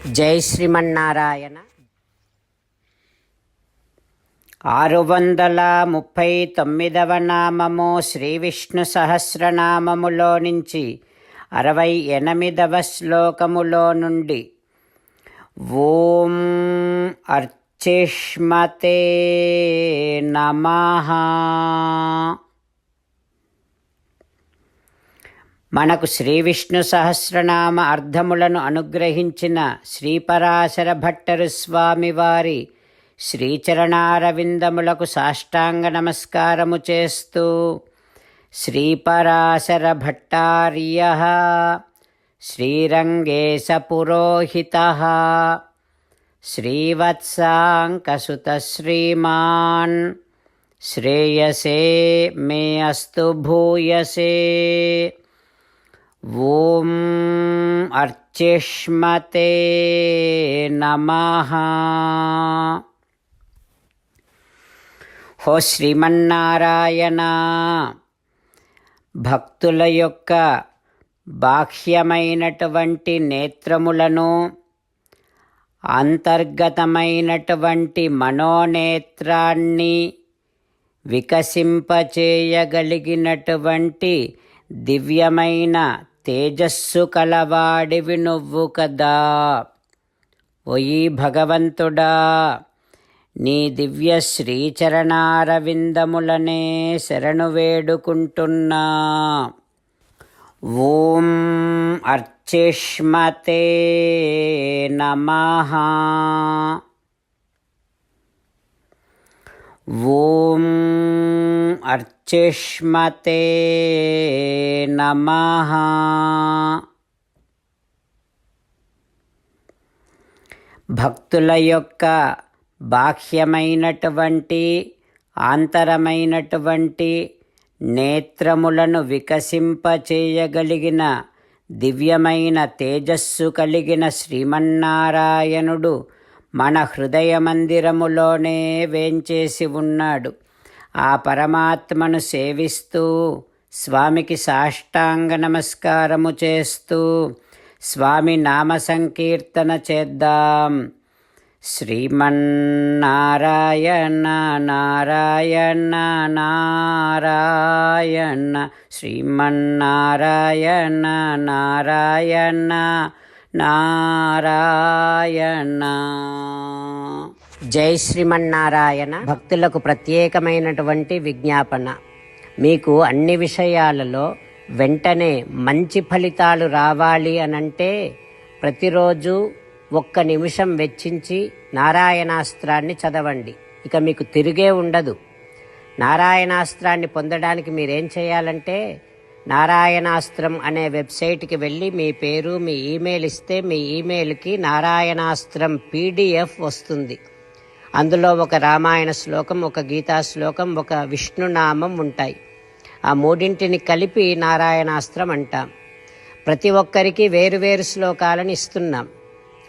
జై శ్రీమన్నారాయణ. 639వ నామము శ్రీ విష్ణు సహస్రనామములో నుంచి 68వ శ్లోకములో నుండి. ఓం అర్చిష్మతే నమః. మనకు శ్రీ విష్ణు సహస్రనామ అర్థములను అనుగ్రహించిన శ్రీపరాశర భట్టరు స్వామివారి శ్రీచరణారవిందములకు సాష్టాంగ నమస్కారము చేస్తూ, శ్రీపరాశర భట్టార్యః శ్రీరంగేశ పురోహితః శ్రీవత్సాంకసుత శ్రీమాన్ శ్రేయసే మే అస్తు భూయసే. ఓం అర్చిష్మతే నమః. హో శ్రీమన్నారాయణ, భక్తుల యొక్క బాహ్యమైనటువంటి నేత్రములను, అంతర్గతమైనటువంటి మనోనేత్రాన్ని వికసింపచేయగలిగినటువంటి దివ్యమైన తేజస్సు కలవాడివి నువ్వు కదా. ఓయి భగవంతుడా, నీ దివ్య శ్రీచరణారవిందములనే శరణు వేడుకుంటున్నా. ఓం అర్చిష్మతే నమః. ఓం అర్చిష్మతే నమః. భక్తుల యొక్క బాహ్యమైనటువంటి ఆంతరమైనటువంటి నేత్రములను వికసింపచేయగలిగిన దివ్యమైన తేజస్సు కలిగిన శ్రీమన్నారాయణుడు మన హృదయ మందిరములోనే వేంచేసి ఉన్నాడు. ఆ పరమాత్మను సేవిస్తూ, స్వామికి సాష్టాంగ నమస్కారము చేస్తూ స్వామి నామ సంకీర్తన చేద్దాం. శ్రీమన్నారాయణ నారాయణ నారాయణ, శ్రీమన్నారాయణ నారాయణ నారాయణ. జై శ్రీమన్నారాయణ. భక్తులకు ప్రత్యేకమైనటువంటి విజ్ఞాపన. మీకు అన్ని విషయాలలో వెంటనే మంచి ఫలితాలు రావాలి అనంటే ప్రతిరోజు 1 నిమిషం వెచ్చించి నారాయణాస్త్రాన్ని చదవండి. ఇక మీకు తిరిగే ఉండదు. నారాయణాస్త్రాన్ని పొందడానికి మీరేం చేయాలంటే, నారాయణాస్త్రం అనే వెబ్సైట్కి వెళ్ళి మీ పేరు, మీ ఈమెయిల్ ఇస్తే మీ ఈమెయిల్కి నారాయణాస్త్రం PDF వస్తుంది. అందులో ఒక రామాయణ శ్లోకం, ఒక గీతా శ్లోకం, ఒక విష్ణునామం ఉంటాయి. ఆ మూడింటిని కలిపి నారాయణాస్త్రం అంటాం. ప్రతి ఒక్కరికి వేరువేరు శ్లోకాలను ఇస్తున్నాం.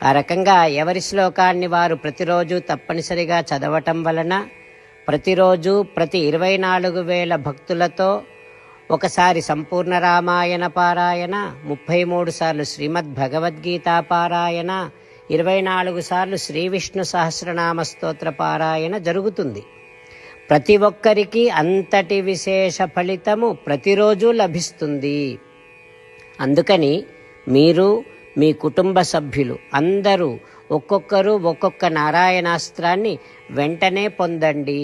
ఆ రకంగా ఎవరి శ్లోకాన్ని వారు ప్రతిరోజు తప్పనిసరిగా చదవటం వలన ప్రతిరోజు ప్రతి 24,000 భక్తులతో ఒకసారి సంపూర్ణ రామాయణ పారాయణ, 33 సార్లు శ్రీమద్ భగవద్గీత పారాయణ, 24 సార్లు శ్రీ విష్ణు సహస్రనామ స్తోత్ర పారాయణ జరుగుతుంది. ప్రతి ఒక్కరికి అంతటి విశేష ఫలితము ప్రతిరోజు లభిస్తుంది. అందుకని మీరు, మీ కుటుంబ సభ్యులు అందరూ ఒక్కొక్కరు ఒక్కొక్క నారాయణాస్త్రాన్ని వెంటనే పొందండి.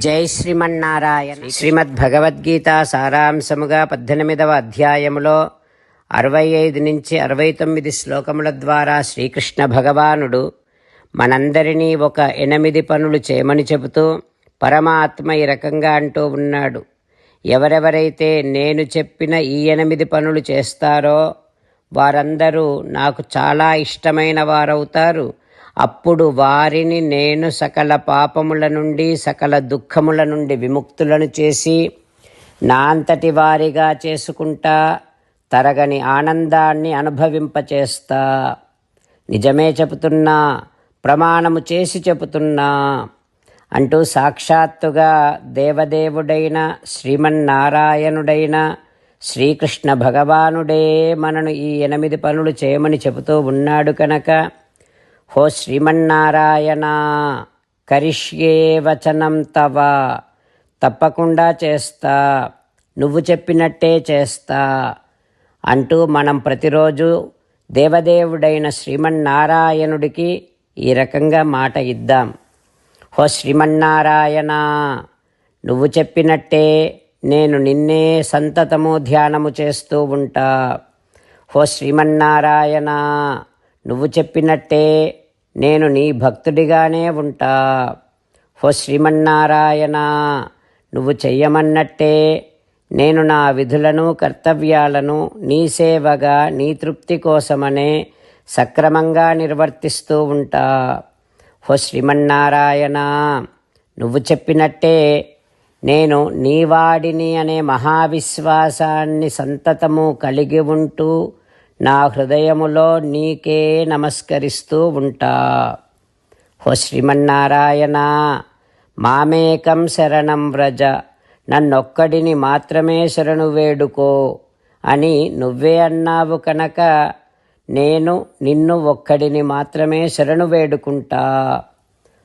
జై శ్రీమన్నారాయణ. శ్రీమద్ భగవద్గీత సారాంశముగా 18వ అధ్యాయములో 65 నుంచి 69 శ్లోకముల ద్వారా శ్రీకృష్ణ భగవానుడు మనందరినీ ఒక 8 పనులు చేయమని చెబుతూ పరమాత్మ ఈ రకంగా అంటూ ఉన్నాడు. ఎవరెవరైతే నేను చెప్పిన ఈ 8 పనులు చేస్తారో వారందరూ నాకు చాలా ఇష్టమైన వారవుతారు. అప్పుడు వారిని నేను సకల పాపముల నుండి, సకల దుఃఖముల నుండి విముక్తులను చేసి నా అంతటి వారిగా చేసుకుంటా, తరగని ఆనందాన్ని అనుభవింపచేస్తా. నిజమే చెబుతున్నా, ప్రమాణము చేసి చెబుతున్నా అంటూ సాక్షాత్తుగా దేవదేవుడైన శ్రీమన్నారాయణుడైన శ్రీకృష్ణ భగవానుడే మనను ఈ 8 పనులు చేయమని చెబుతూ ఉన్నాడు కనుక, హో శ్రీమన్నారాయణ, కరిష్యే వచనం తవ, తప్పకుండా చేస్తా, నువ్వు చెప్పినట్టే చేస్తా అంటూ మనం ప్రతిరోజు దేవదేవుడైన శ్రీమన్నారాయణుడికి ఈ రకంగా మాట ఇద్దాం. హో శ్రీమన్నారాయణ, నువ్వు చెప్పినట్టే నేను నిన్నే సంతతము ధ్యానము చేస్తూ ఉంటా. హో శ్రీమన్నారాయణ, నువ్వు చెప్పినట్టే నేను నీ భక్తుడిగానే ఉంటా. హో శ్రీమన్నారాయణ, నువ్వు చెయ్యమన్నట్టే నేను నా విధులను కర్తవ్యాలను నీ సేవగా నీ తృప్తి కోసమనే సక్రమంగా నిర్వర్తిస్తూ ఉంటా. హో శ్రీమన్నారాయణ, నువ్వు చెప్పినట్టే నేను నీవాడిని అనే మహావిశ్వాసాన్ని సంతతము కలిగి ఉంటూ నా హృదయములో నీకే నమస్కరిస్తూ ఉంటా. హో శ్రీమన్నారాయణ, మామేకం శరణం వ్రజ, నన్నొక్కడిని మాత్రమే శరణు వేడుకో అని నువ్వే అన్నావు కనుక నేను నిన్ను ఒక్కడిని మాత్రమే శరణు వేడుకుంటా.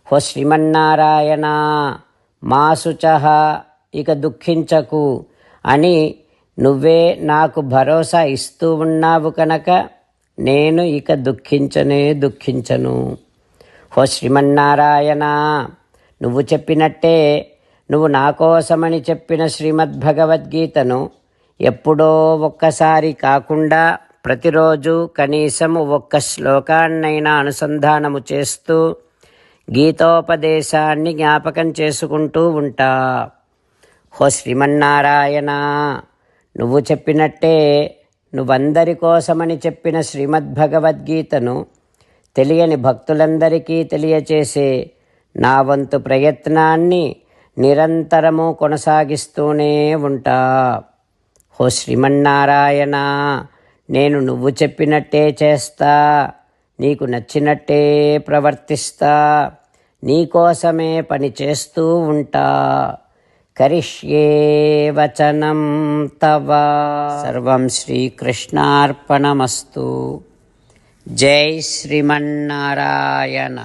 హో శ్రీమన్నారాయణ, మా శుచః, ఇక దుఃఖించకు అని నువ్వే నాకు భరోసా ఇస్తూ ఉన్నావు కనుక నేను ఇక దుఃఖించను. హో శ్రీమన్నారాయణ, నువ్వు చెప్పినట్టే నువ్వు నా కోసమని చెప్పిన శ్రీమద్భగవద్గీతను ఎప్పుడో ఒక్కసారి కాకుండా ప్రతిరోజు కనీసం ఒక్క శ్లోకాన్నైనా అనుసంధానము చేస్తూ గీతోపదేశాన్ని జ్ఞాపకం చేసుకుంటూ ఉంటా. హో శ్రీమన్నారాయణ, నువ్వు చెప్పినట్టే నువ్వందరి కోసమని చెప్పిన శ్రీమద్భగవద్గీతను తెలియని భక్తులందరికీ తెలియచేసే నా వంతు ప్రయత్నాన్ని నిరంతరము కొనసాగిస్తూనే ఉంటా. హో శ్రీమన్నారాయణ, నేను నువ్వు చెప్పినట్టే చేస్తా, నీకు నచ్చినట్టే ప్రవర్తిస్తా, నీకోసమే పని చేస్తూ ఉంటా. కరిష్యే వచనం తవ. సర్వం శ్రీకృష్ణార్పణమస్తు. జై శ్రీమన్నారాయణ.